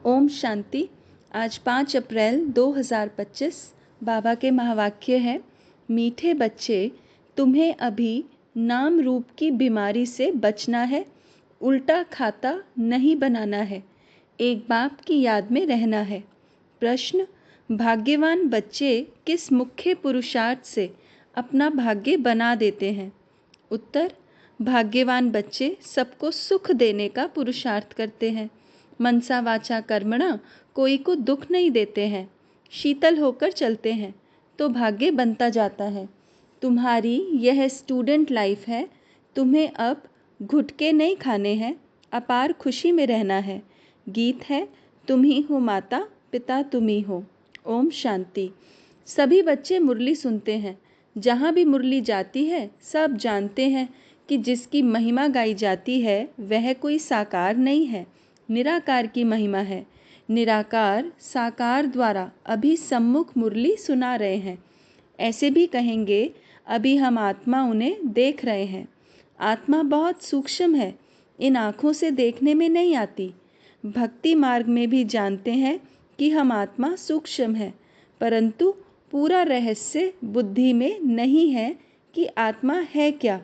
ओम शांति। आज 5 अप्रैल 2025 बाबा के महावाक्य है, मीठे बच्चे, तुम्हें अभी नाम रूप की बीमारी से बचना है, उल्टा खाता नहीं बनाना है, एक बाप की याद में रहना है। प्रश्न, भाग्यवान बच्चे किस मुख्य पुरुषार्थ से अपना भाग्य बना देते हैं? उत्तर, भाग्यवान बच्चे सबको सुख देने का पुरुषार्थ करते हैं। मनसा वाचा कर्मणा कोई को दुख नहीं देते हैं, शीतल होकर चलते हैं तो भाग्य बनता जाता है। तुम्हारी यह स्टूडेंट लाइफ है, तुम्हें अब घुटके नहीं खाने हैं, अपार खुशी में रहना है। गीत है, तुम ही हो माता पिता तुम ही हो। ओम शांति। सभी बच्चे मुरली सुनते हैं, जहाँ भी मुरली जाती है सब जानते हैं कि जिसकी महिमा गाई जाती है वह कोई साकार नहीं है, निराकार की महिमा है। निराकार साकार द्वारा अभी सम्मुख मुरली सुना रहे हैं। ऐसे भी कहेंगे, अभी हम आत्मा उन्हें देख रहे हैं। आत्मा बहुत सूक्ष्म है, इन आँखों से देखने में नहीं आती। भक्ति मार्ग में भी जानते हैं कि हम आत्मा सूक्ष्म है, परंतु पूरा रहस्य बुद्धि में नहीं है कि आत्मा है क्या।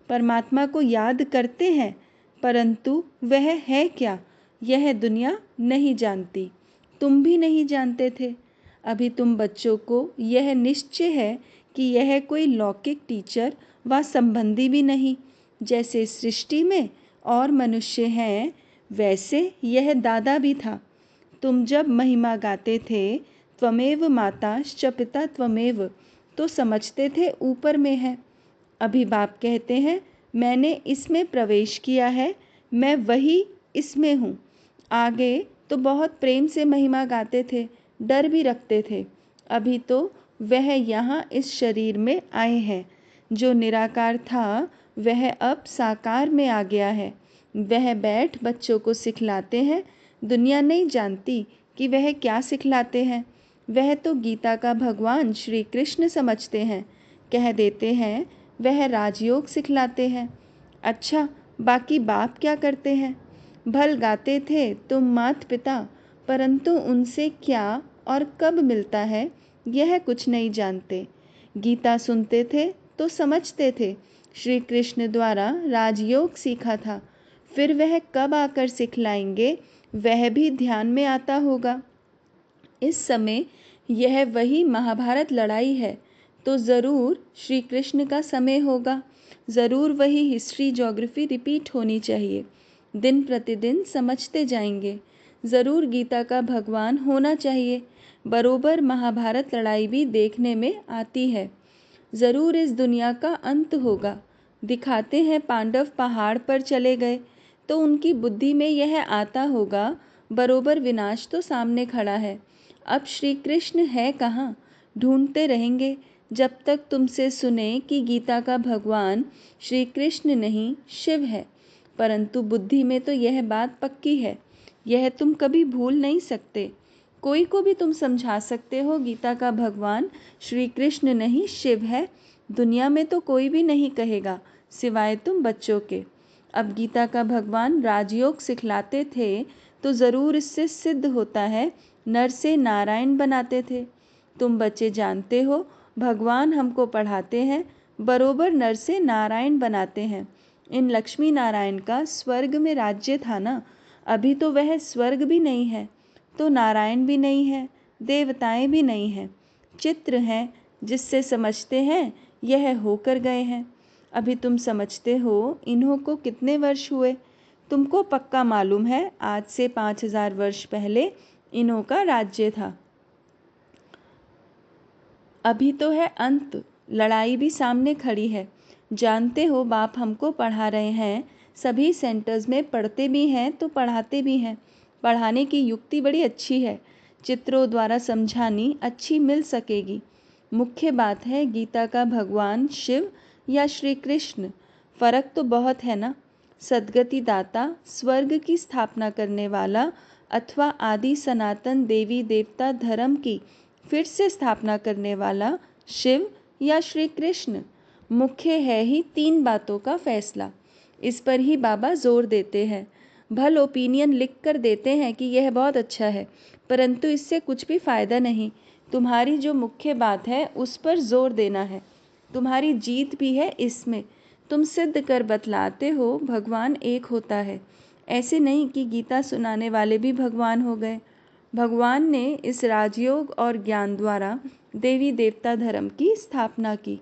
परमात्मा को याद करते हैं, परंतु वह है क्या यह दुनिया नहीं जानती। तुम भी नहीं जानते थे। अभी तुम बच्चों को यह निश्चय है कि यह कोई लौकिक टीचर व संबंधी भी नहीं। जैसे सृष्टि में और मनुष्य हैं, वैसे यह दादा भी था। तुम जब महिमा गाते थे, त्वमेव माताश्च पिता त्वमेव, तो समझते थे ऊपर में है। अभी बाप कहते हैं, मैंने इसमें प्रवेश किया है, मैं वही इसमें हूँ। आगे तो बहुत प्रेम से महिमा गाते थे, डर भी रखते थे। अभी तो वह यहाँ इस शरीर में आए हैं। जो निराकार था वह अब साकार में आ गया है। वह बैठ बच्चों को सिखलाते हैं। दुनिया नहीं जानती कि वह क्या सिखलाते हैं। वह तो गीता का भगवान श्री कृष्ण समझते हैं। कह देते हैं वह राजयोग सिखलाते हैं। अच्छा, बाकी बाप क्या करते हैं? भल गाते थे तुम मात पिता, परंतु उनसे क्या और कब मिलता है यह कुछ नहीं जानते। गीता सुनते थे तो समझते थे श्री कृष्ण द्वारा राजयोग सीखा था, फिर वह कब आकर सिखलाएंगे वह भी ध्यान में आता होगा। इस समय यह वही महाभारत लड़ाई है, तो ज़रूर श्री कृष्ण का समय होगा। ज़रूर वही हिस्ट्री ज्योग्राफी रिपीट होनी चाहिए। दिन प्रतिदिन समझते जाएंगे। ज़रूर गीता का भगवान होना चाहिए। बरोबर महाभारत लड़ाई भी देखने में आती है। ज़रूर इस दुनिया का अंत होगा। दिखाते हैं पांडव पहाड़ पर चले गए, तो उनकी बुद्धि में यह आता होगा, बरोबर विनाश तो सामने खड़ा है। अब श्री कृष्ण है कहाँ? ढूंढते रहेंगे जब तक तुमसे सुने कि गीता का भगवान श्री कृष्ण नहीं शिव है। परंतु बुद्धि में तो यह बात पक्की है, यह तुम कभी भूल नहीं सकते। कोई को भी तुम समझा सकते हो गीता का भगवान श्री कृष्ण नहीं शिव है। दुनिया में तो कोई भी नहीं कहेगा सिवाय तुम बच्चों के। अब गीता का भगवान राजयोग सिखलाते थे, तो ज़रूर इससे सिद्ध होता है नर से नारायण बनाते थे। तुम बच्चे जानते हो भगवान हमको पढ़ाते हैं, बरोबर नर से नारायण बनाते हैं। इन लक्ष्मी नारायण का स्वर्ग में राज्य था ना, अभी तो वह स्वर्ग भी नहीं है, तो नारायण भी नहीं है, देवताएं भी नहीं हैं। चित्र हैं जिससे समझते हैं यह होकर गए हैं। अभी तुम समझते हो इन्हों को कितने वर्ष हुए? तुमको पक्का मालूम है आज से 5000 वर्ष पहले इन्हों का राज्य था। अभी तो है अंत, लड़ाई भी सामने खड़ी है। जानते हो बाप हमको पढ़ा रहे हैं, सभी सेंटर्स में पढ़ते भी हैं तो पढ़ाते भी हैं। पढ़ाने की युक्ति बड़ी अच्छी है, चित्रों द्वारा समझानी अच्छी मिल सकेगी। मुख्य बात है गीता का भगवान शिव या श्री कृष्ण, फर्क तो बहुत है ना। सद्गति दाता, स्वर्ग की स्थापना करने वाला, अथवा आदि सनातन देवी देवता धर्म की फिर से स्थापना करने वाला शिव या श्री कृष्ण। मुख्य है ही 3 बातों का फैसला। इस पर ही बाबा जोर देते हैं। भल ओपिनियन लिख कर देते हैं कि यह बहुत अच्छा है, परंतु इससे कुछ भी फायदा नहीं। तुम्हारी जो मुख्य बात है उस पर जोर देना है। तुम्हारी जीत भी है इसमें। तुम सिद्ध कर बतलाते हो भगवान एक होता है। ऐसे नहीं कि गीता सुनाने वाले भी भगवान हो गए। भगवान ने इस राजयोग और ज्ञान द्वारा देवी देवता धर्म की स्थापना की।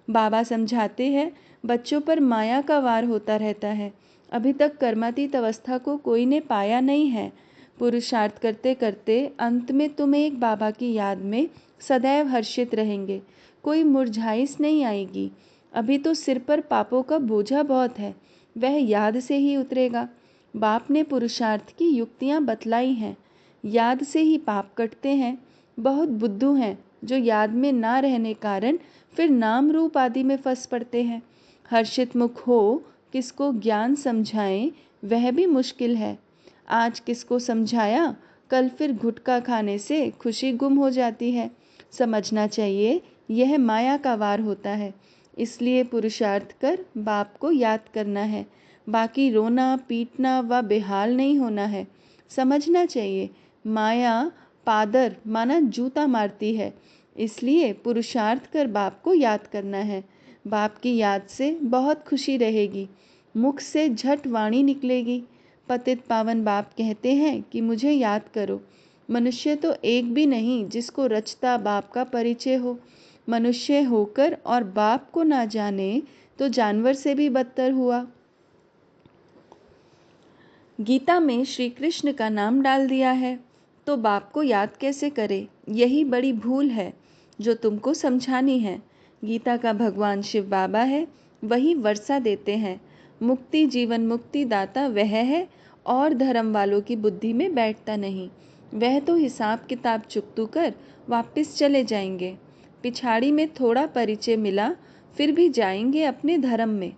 बाबा समझाते हैं बच्चों पर माया का वार होता रहता है। अभी तक कर्मातीत अवस्था को कोई ने पाया नहीं है। पुरुषार्थ करते करते अंत में तुम एक बाबा की याद में सदैव हर्षित रहेंगे। कोई मुरझाइश नहीं आएगी। अभी तो सिर पर पापों का बोझा बहुत है, वह याद से ही उतरेगा। बाप ने पुरुषार्थ की युक्तियाँ बतलाई हैं। याद से ही पाप कटते हैं। बहुत बुद्धू हैं जो याद में ना रहने कारण फिर नाम रूप आदि में फंस पड़ते हैं। हर्षित मुख हो किसको ज्ञान समझाएं वह भी मुश्किल है। आज किसको समझाया, कल फिर गुटखा खाने से खुशी गुम हो जाती है। समझना चाहिए यह माया का वार होता है। इसलिए पुरुषार्थ कर बाप को याद करना है। बाकी रोना पीटना व बेहाल नहीं होना है। समझना चाहिए माया पादर माना जूता मारती है। इसलिए पुरुषार्थ कर बाप को याद करना है। बाप की याद से बहुत खुशी रहेगी। मुख से झट वाणी निकलेगी। पतित पावन बाप कहते हैं कि मुझे याद करो। मनुष्य तो एक भी नहीं जिसको रचता बाप का परिचय हो। मनुष्य होकर और बाप को ना जाने तो जानवर से भी बदतर हुआ। गीता में श्री कृष्ण का नाम डाल दिया है तो बाप को याद कैसे करे? यही बड़ी भूल है जो तुमको समझानी है। गीता का भगवान शिव बाबा है, वही वर्षा देते हैं। मुक्ति जीवन मुक्ति दाता वह है और धर्म वालों की बुद्धि में बैठता नहीं। वह तो हिसाब किताब चुकतू कर वापस चले जाएंगे। पिछाड़ी में थोड़ा परिचय मिला फिर भी जाएंगे अपने धर्म में।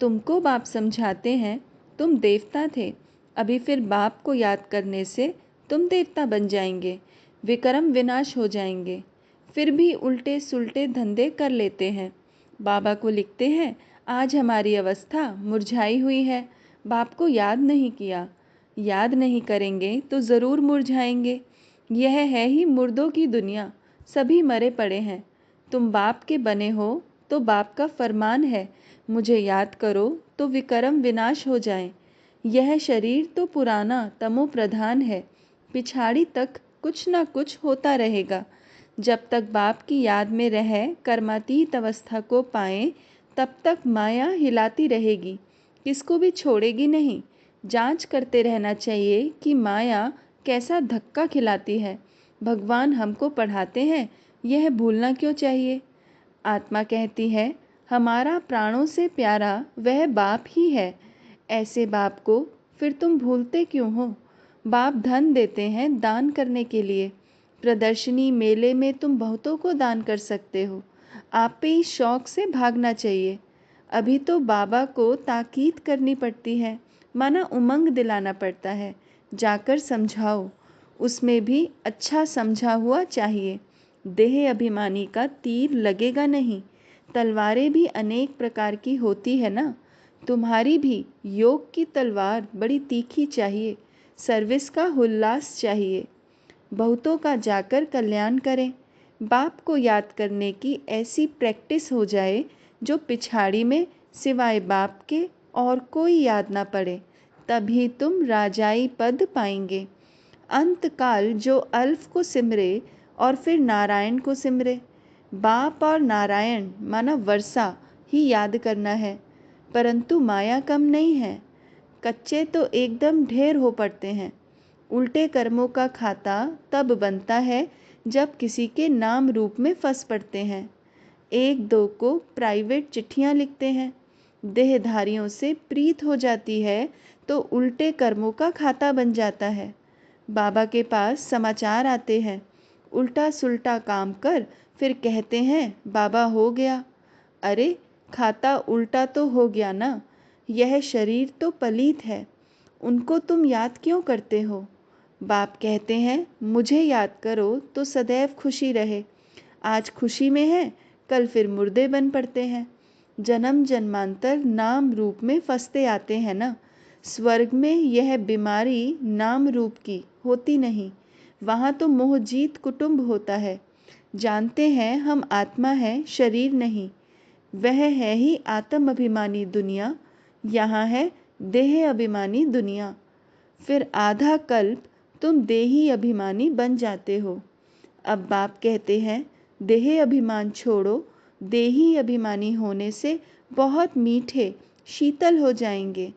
तुमको बाप समझाते हैं तुम देवता थे, अभी फिर बाप को याद करने से तुम देवता बन जाएंगे। विक्रम विनाश हो जाएंगे। फिर भी उल्टे सुलटे धंधे कर लेते हैं। बाबा को लिखते हैं आज हमारी अवस्था मुरझाई हुई है। बाप को याद नहीं किया। याद नहीं करेंगे तो ज़रूर मुरझाएंगे। यह है ही मुर्दों की दुनिया। सभी मरे पड़े हैं। तुम बाप के बने हो तो बाप का फरमान है मुझे याद करो तो विक्रम विनाश हो जाए। यह शरीर तो पुराना तमो प्रधान है। पिछाड़ी तक कुछ ना कुछ होता रहेगा। जब तक बाप की याद में रह कर्मातीत अवस्था को पाएं तब तक माया हिलाती रहेगी, किसको भी छोड़ेगी नहीं। जांच करते रहना चाहिए कि माया कैसा धक्का खिलाती है। भगवान हमको पढ़ाते हैं, यह भूलना क्यों चाहिए। आत्मा कहती है हमारा प्राणों से प्यारा वह बाप ही है। ऐसे बाप को फिर तुम भूलते क्यों हो। बाप धन देते हैं दान करने के लिए। प्रदर्शनी मेले में तुम बहुतों को दान कर सकते हो। आप पे इस शौक से भागना चाहिए। अभी तो बाबा को ताकीद करनी पड़ती है, माना उमंग दिलाना पड़ता है। जाकर समझाओ, उसमें भी अच्छा समझा हुआ चाहिए। देह अभिमानी का तीर लगेगा नहीं। तलवारें भी अनेक प्रकार की होती है ना। तुम्हारी भी योग की तलवार बड़ी तीखी चाहिए। सर्विस का उल्लास चाहिए। बहुतों का जाकर कल्याण करें। बाप को याद करने की ऐसी प्रैक्टिस हो जाए जो पिछाड़ी में सिवाय बाप के और कोई याद ना पड़े। तभी तुम राजाई पद पाएंगे। अंतकाल जो अल्फ को सिमरे और फिर नारायण को सिमरे। बाप और नारायण माना वर्षा ही याद करना है, परंतु माया कम नहीं है। कच्चे तो एकदम ढेर हो पड़ते हैं। उल्टे कर्मों का खाता तब बनता है जब किसी के नाम रूप में फंस पड़ते हैं। एक दो को प्राइवेट चिट्ठियां लिखते हैं। देहधारियों से प्रीत हो जाती है तो उल्टे कर्मों का खाता बन जाता है। बाबा के पास समाचार आते हैं, उल्टा सुल्टा काम कर फिर कहते हैं बाबा हो गया। अरे खाता उल्टा तो हो गया ना। यह शरीर तो पलीत है, उनको तुम याद क्यों करते हो। बाप कहते हैं मुझे याद करो तो सदैव खुशी रहे। आज खुशी में है, कल फिर मुर्दे बन पड़ते हैं। जन्म जन्मांतर नाम रूप में फंसते आते हैं ना। स्वर्ग में यह बीमारी नाम रूप की होती नहीं, वहाँ तो मोहजीत कुटुंब होता है। जानते हैं हम आत्मा है, शरीर नहीं। वह है ही आत्म अभिमानी दुनिया, यहाँ है देह अभिमानी दुनिया। फिर आधा कल्प तुम देही अभिमानी बन जाते हो। अब बाप कहते हैं देह अभिमान छोड़ो, देही अभिमानी होने से बहुत मीठे शीतल हो जाएंगे।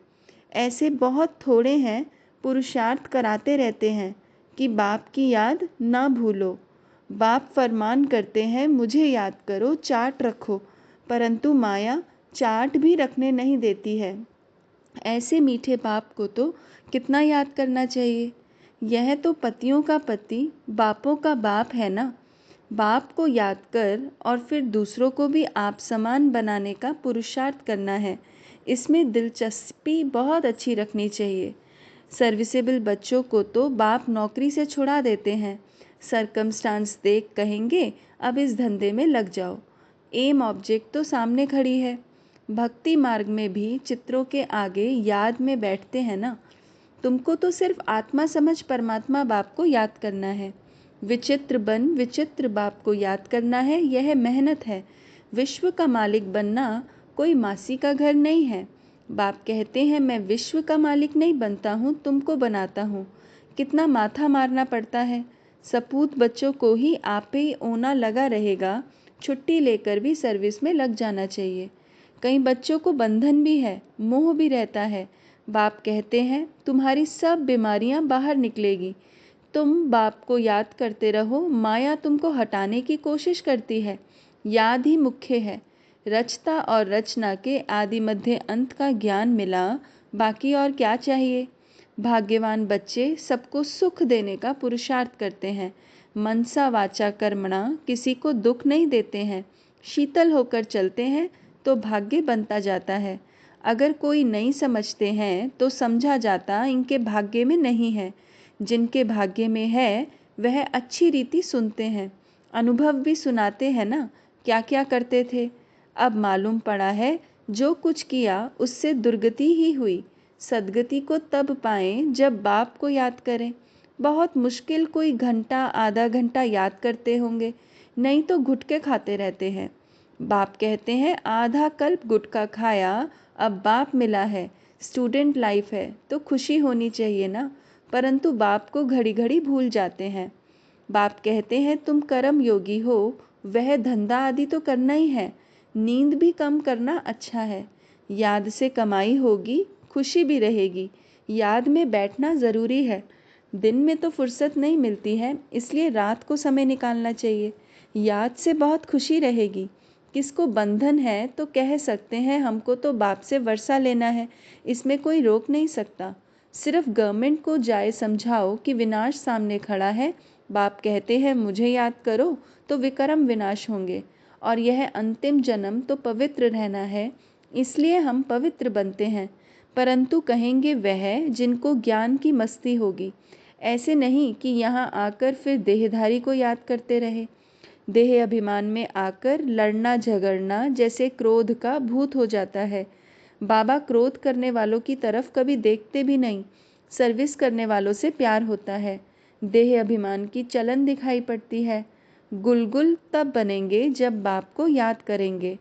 ऐसे बहुत थोड़े हैं, पुरुषार्थ कराते रहते हैं कि बाप की याद ना भूलो। बाप फरमान करते हैं मुझे याद करो, चार्ट रखो, परंतु माया चार्ट भी रखने नहीं देती है। ऐसे मीठे बाप को तो कितना याद करना चाहिए। यह तो पतियों का पति, बापों का बाप है ना। बाप को याद कर और फिर दूसरों को भी आप समान बनाने का पुरुषार्थ करना है। इसमें दिलचस्पी बहुत अच्छी रखनी चाहिए। सर्विसेबल बच्चों को तो बाप नौकरी से छुड़ा देते हैं। सरकमस्टांस देख कहेंगे अब इस धंधे में लग जाओ। एम ऑब्जेक्ट तो सामने खड़ी है। भक्ति मार्ग में भी चित्रों के आगे याद में बैठते हैं ना। तुमको तो सिर्फ आत्मा समझ परमात्मा बाप को याद करना है। विचित्र बन विचित्र बाप को याद करना है, यह मेहनत है। विश्व का मालिक बनना कोई मासी का घर नहीं है। बाप कहते हैं मैं विश्व का मालिक नहीं बनता हूँ, तुमको बनाता हूँ। कितना माथा मारना पड़ता है। सपूत बच्चों को ही आपे ही ओना लगा रहेगा, छुट्टी लेकर भी सर्विस में लग जाना चाहिए। कई बच्चों को बंधन भी है, मोह भी रहता है। बाप कहते हैं तुम्हारी सब बीमारियां बाहर निकलेगी। तुम बाप को याद करते रहो, माया तुमको हटाने की कोशिश करती है। याद ही मुख्य है। रचता और रचना के आदि मध्य अंत का ज्ञान मिला, बाकी और क्या चाहिए। भाग्यवान बच्चे सबको सुख देने का पुरुषार्थ करते हैं। मनसा वाचा कर्मणा किसी को दुख नहीं देते हैं। शीतल होकर चलते हैं तो भाग्य बनता जाता है। अगर कोई नहीं समझते हैं तो समझा जाता इनके भाग्य में नहीं है। जिनके भाग्य में है वह अच्छी रीति सुनते हैं। अनुभव भी सुनाते हैं ना, क्या क्या करते थे। अब मालूम पड़ा है जो कुछ किया उससे दुर्गति ही हुई। सदगति को तब पाएं जब बाप को याद करें। बहुत मुश्किल कोई घंटा आधा घंटा याद करते होंगे, नहीं तो गुटके खाते रहते हैं। बाप कहते हैं आधा कल्प गुटखा खाया, अब बाप मिला है। स्टूडेंट लाइफ है तो खुशी होनी चाहिए ना, परंतु बाप को घड़ी घड़ी भूल जाते हैं। बाप कहते हैं तुम कर्म योगी हो, वह धंधा आदि तो करना ही है। नींद भी कम करना अच्छा है। याद से कमाई होगी, खुशी भी रहेगी। याद में बैठना ज़रूरी है। दिन में तो फुर्सत नहीं मिलती है, इसलिए रात को समय निकालना चाहिए। याद से बहुत खुशी रहेगी। किसको बंधन है तो कह सकते हैं हमको तो बाप से वर्षा लेना है, इसमें कोई रोक नहीं सकता। सिर्फ गवर्नमेंट को जाए समझाओ कि विनाश सामने खड़ा है। बाप कहते हैं मुझे याद करो तो विक्रम विनाश होंगे। और यह अंतिम जन्म तो पवित्र रहना है, इसलिए हम पवित्र बनते हैं। परंतु कहेंगे वह जिनको ज्ञान की मस्ती होगी। ऐसे नहीं कि यहाँ आकर फिर देहधारी को याद करते रहे। देह अभिमान में आकर लड़ना झगड़ना जैसे क्रोध का भूत हो जाता है। बाबा क्रोध करने वालों की तरफ कभी देखते भी नहीं। सर्विस करने वालों से प्यार होता है। देह अभिमान की चलन दिखाई पड़ती है। गुलगुल तब बनेंगे जब बाप को याद करेंगे।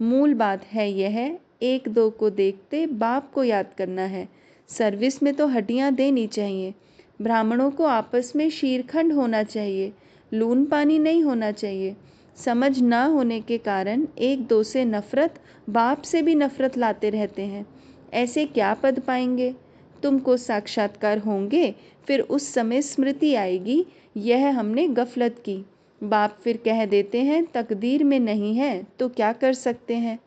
मूल बात है यह, एक दो को देखते बाप को याद करना है। सर्विस में तो हड्डियां देनी चाहिए। ब्राह्मणों को आपस में शीरखंड होना चाहिए, लून पानी नहीं होना चाहिए। समझ ना होने के कारण एक दो से नफरत, बाप से भी नफरत लाते रहते हैं। ऐसे क्या पद पाएंगे। तुमको साक्षात्कार होंगे, फिर उस समय स्मृति आएगी यह हमने गफलत की। बाप फिर कह देते हैं तकदीर में नहीं है तो क्या कर सकते हैं।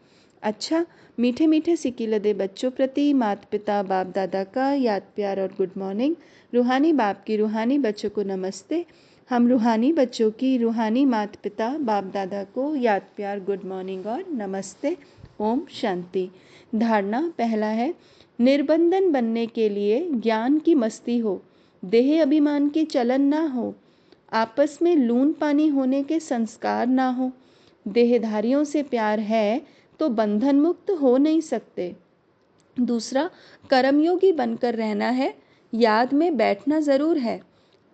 अच्छा, मीठे मीठे सिकीलदे बच्चों प्रति माता पिता बाप दादा का याद प्यार और गुड मॉर्निंग। रूहानी बाप की रूहानी बच्चों को नमस्ते। हम रूहानी बच्चों की रूहानी माता पिता बाप दादा को याद प्यार गुड मॉर्निंग और नमस्ते। ओम शांति। धारणा पहला है, निर्बंधन बनने के लिए ज्ञान की मस्ती हो, देह अभिमान की चलन ना हो, आपस में लून पानी होने के संस्कार ना हो। देहधारियों से प्यार है तो बंधन मुक्त हो नहीं सकते। दूसरा, कर्मयोगी बनकर रहना है, याद में बैठना ज़रूर है।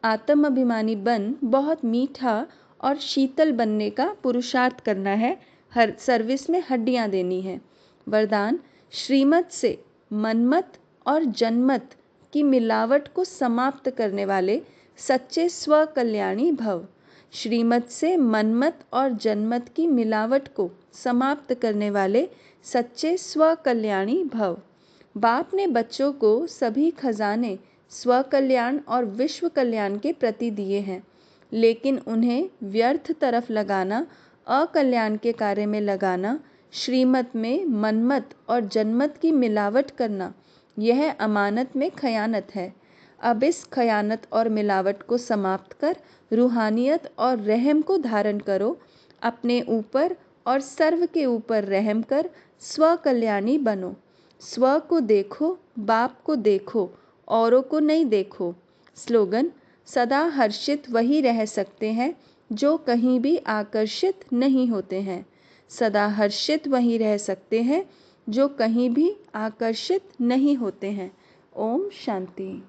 आत्म अभिमानी बन बहुत मीठा और शीतल बनने का पुरुषार्थ करना है, हर सर्विस में हड्डियाँ देनी है। वरदान, श्रीमत से मनमत और जनमत की मिलावट को समाप्त करने वाले सच्चे स्व कल्याणी भव। श्रीमत से मनमत और जनमत की मिलावट को समाप्त करने वाले सच्चे स्व कल्याणी भव। बाप ने बच्चों को सभी खजाने स्व कल्याण और विश्व कल्याण के प्रति दिए हैं, लेकिन उन्हें व्यर्थ तरफ लगाना, अकल्याण के कार्य में लगाना, श्रीमत में मनमत और जनमत की मिलावट करना, यह अमानत में खयानत है। अब इस खयानत और मिलावट को समाप्त कर रूहानियत और रहम को धारण करो। अपने ऊपर और सर्व के ऊपर रहम कर स्व कल्याणी बनो। स्व को देखो, बाप को देखो, औरों को नहीं देखो। स्लोगन, सदा हर्षित वही रह सकते हैं जो कहीं भी आकर्षित नहीं होते हैं। सदा हर्षित वही रह सकते हैं जो कहीं भी आकर्षित नहीं होते हैं। ओम शांति।